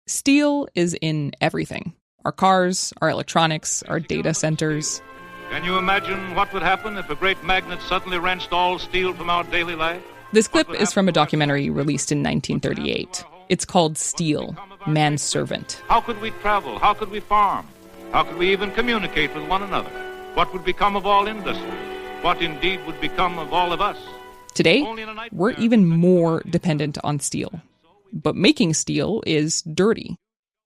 Steel is in everything. Our cars, our electronics, our data centers. Can you imagine what would happen if a great magnet suddenly wrenched all steel from our daily life? This clip is from a documentary released in 1938. It's called Steel, Man's Servant. How could we travel? How could we farm? How could we even communicate with one another? What would become of all industry? What indeed would become of all of us? Today, we're even more dependent on steel. But making steel is dirty.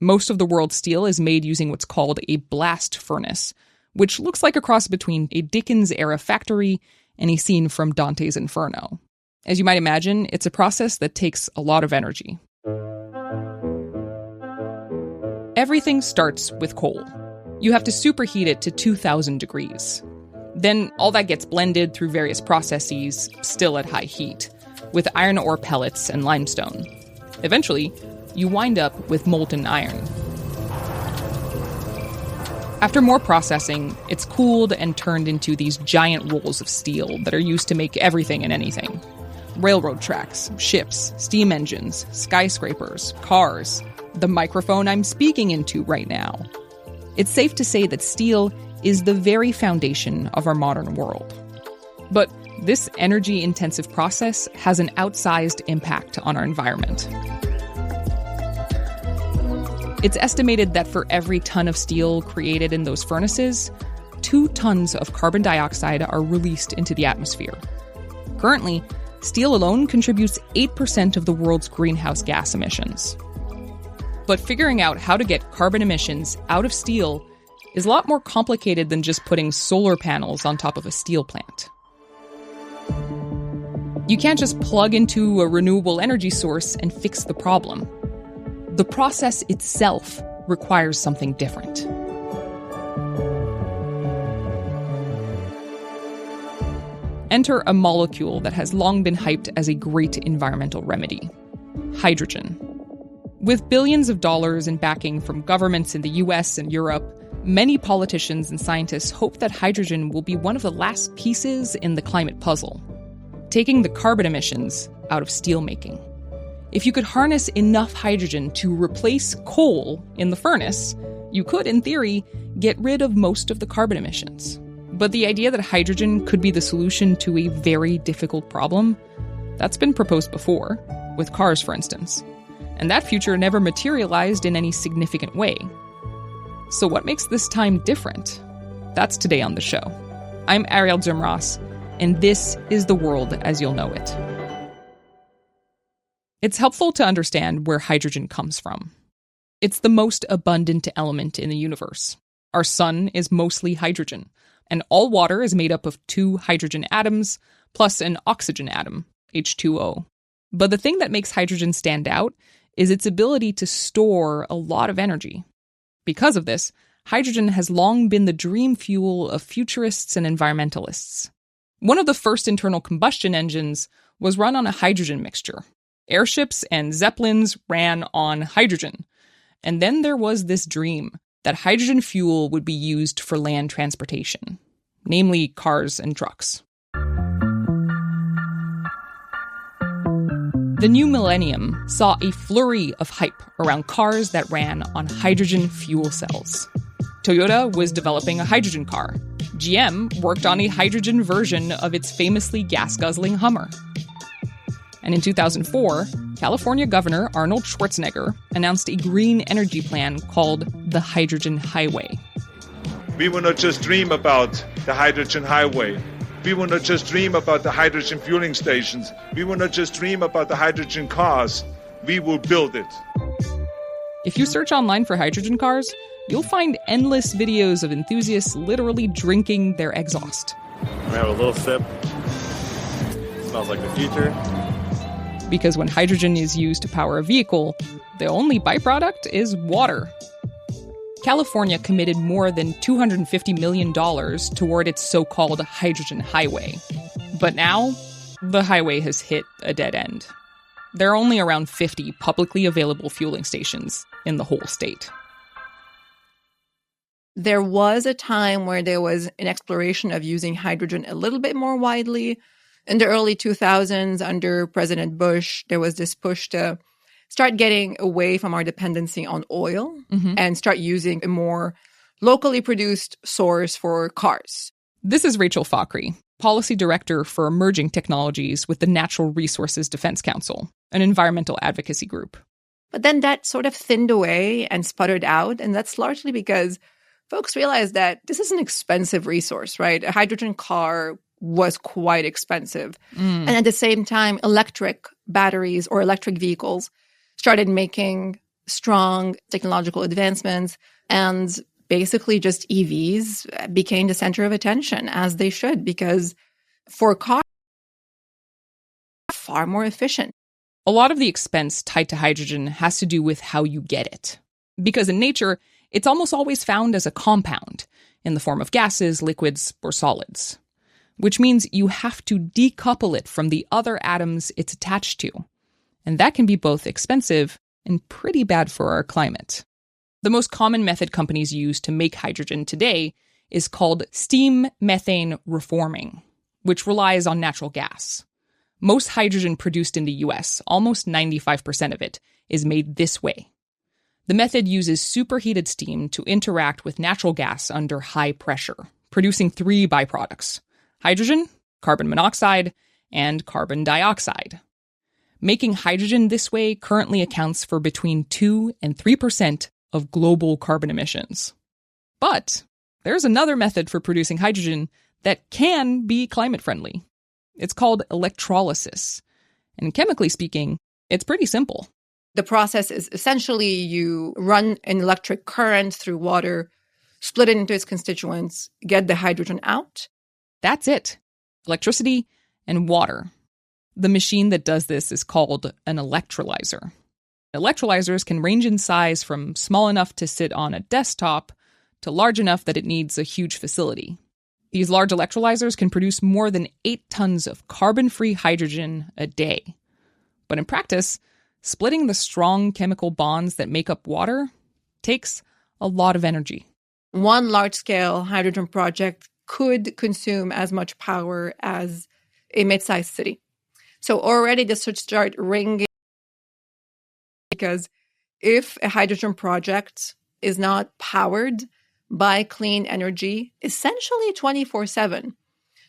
Most of the world's steel is made using what's called a blast furnace, which looks like a cross between a Dickens-era factory and a scene from Dante's Inferno. As you might imagine, it's a process that takes a lot of energy. Everything starts with coal. You have to superheat it to 2,000 degrees. Then all that gets blended through various processes, still at high heat, with iron ore pellets and limestone. Eventually, you wind up with molten iron. After more processing, it's cooled and turned into these giant rolls of steel that are used to make everything and anything. Railroad tracks, ships, steam engines, skyscrapers, cars, the microphone I'm speaking into right now. It's safe to say that steel is the very foundation of our modern world. But this energy-intensive process has an outsized impact on our environment. It's estimated that for every ton of steel created in those furnaces, 2 tons of carbon dioxide are released into the atmosphere. Currently, steel alone contributes 8% of the world's greenhouse gas emissions. But figuring out how to get carbon emissions out of steel is a lot more complicated than just putting solar panels on top of a steel plant. You can't just plug into a renewable energy source and fix the problem. The process itself requires something different. Enter a molecule that has long been hyped as a great environmental remedy: hydrogen. With billions of dollars in backing from governments in the US and Europe, many politicians and scientists hope that hydrogen will be one of the last pieces in the climate puzzle, taking the carbon emissions out of steelmaking. If you could harness enough hydrogen to replace coal in the furnace, you could, in theory, get rid of most of the carbon emissions. But the idea that hydrogen could be the solution to a very difficult problem, that's been proposed before, with cars, for instance. And that future never materialized in any significant way. So what makes this time different? That's today on the show. I'm Arielle Duhaime-Ross, and this is the world as you'll know it. It's helpful to understand where hydrogen comes from. It's the most abundant element in the universe. Our sun is mostly hydrogen, and all water is made up of 2 hydrogen atoms plus an oxygen atom, H2O. But the thing that makes hydrogen stand out is its ability to store a lot of energy. Because of this, hydrogen has long been the dream fuel of futurists and environmentalists. One of the first internal combustion engines was run on a hydrogen mixture. Airships and zeppelins ran on hydrogen. And then there was this dream that hydrogen fuel would be used for land transportation, namely cars and trucks. The new millennium saw a flurry of hype around cars that ran on hydrogen fuel cells. Toyota was developing a hydrogen car. GM worked on a hydrogen version of its famously gas-guzzling Hummer. And in 2004, California Governor Arnold Schwarzenegger announced a green energy plan called the Hydrogen Highway. We will not just dream about the hydrogen highway. We will not just dream about the hydrogen fueling stations. We will not just dream about the hydrogen cars. We will build it. If you search online for hydrogen cars, you'll find endless videos of enthusiasts literally drinking their exhaust. We have a little sip. Smells like the future. Because when hydrogen is used to power a vehicle, the only byproduct is water. California committed more than $250 million toward its so-called hydrogen highway. But now, the highway has hit a dead end. There are only around 50 publicly available fueling stations in the whole state. There was a time where there was an exploration of using hydrogen a little bit more widely. In the early 2000s, under President Bush, there was this push to start getting away from our dependency on oil and start using a more locally produced source for cars. This is Rachael Fahkry, Policy Director for Emerging Technologies with the Natural Resources Defense Council, an environmental advocacy group. But then that sort of thinned away and sputtered out, and that's largely because folks realized that this is an expensive resource, right? A hydrogen car was quite expensive. And at the same time, electric batteries or electric vehicles started making strong technological advancements, and basically just EVs became the center of attention, as they should, because for cars, far more efficient. A lot of the expense tied to hydrogen has to do with how you get it. Because in nature, it's almost always found as a compound in the form of gases, liquids, or solids, which means you have to decouple it from the other atoms it's attached to. And that can be both expensive and pretty bad for our climate. The most common method companies use to make hydrogen today is called steam methane reforming, which relies on natural gas. Most hydrogen produced in the US, almost 95% of it, is made this way. The method uses superheated steam to interact with natural gas under high pressure, producing 3 byproducts: hydrogen, carbon monoxide, and carbon dioxide. Making hydrogen this way currently accounts for between 2 and 3% of global carbon emissions. But there's another method for producing hydrogen that can be climate friendly. It's called electrolysis. And chemically speaking, it's pretty simple. The process is essentially you run an electric current through water, split it into its constituents, get the hydrogen out. That's it. Electricity and water. The machine that does this is called an electrolyzer. Electrolyzers can range in size from small enough to sit on a desktop to large enough that it needs a huge facility. These large electrolyzers can produce more than 8 tons of carbon-free hydrogen a day. But in practice, splitting the strong chemical bonds that make up water takes a lot of energy. One large-scale hydrogen project could consume as much power as a mid-sized city. So already this should start ringing, because if a hydrogen project is not powered by clean energy, essentially 24/7,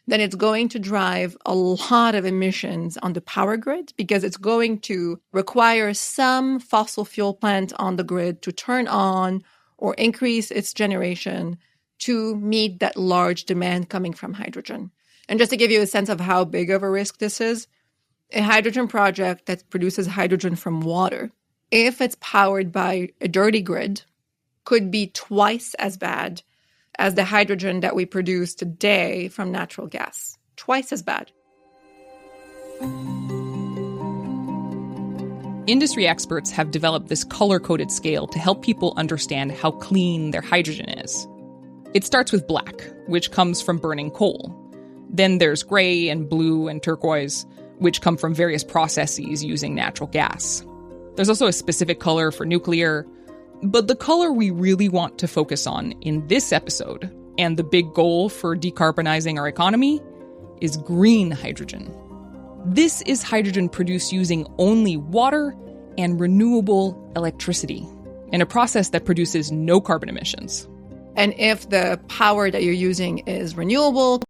then it's going to drive a lot of emissions on the power grid, because it's going to require some fossil fuel plant on the grid to turn on or increase its generation to meet that large demand coming from hydrogen. And just to give you a sense of how big of a risk this is, a hydrogen project that produces hydrogen from water, if it's powered by a dirty grid, could be twice as bad as the hydrogen that we produce today from natural gas. Twice as bad. Industry experts have developed this color-coded scale to help people understand how clean their hydrogen is. It starts with black, which comes from burning coal. Then there's gray and blue and turquoise, which come from various processes using natural gas. There's also a specific color for nuclear. But the color we really want to focus on in this episode, and the big goal for decarbonizing our economy, is green hydrogen. This is hydrogen produced using only water and renewable electricity, in a process that produces no carbon emissions. And if the power that you're using is renewable,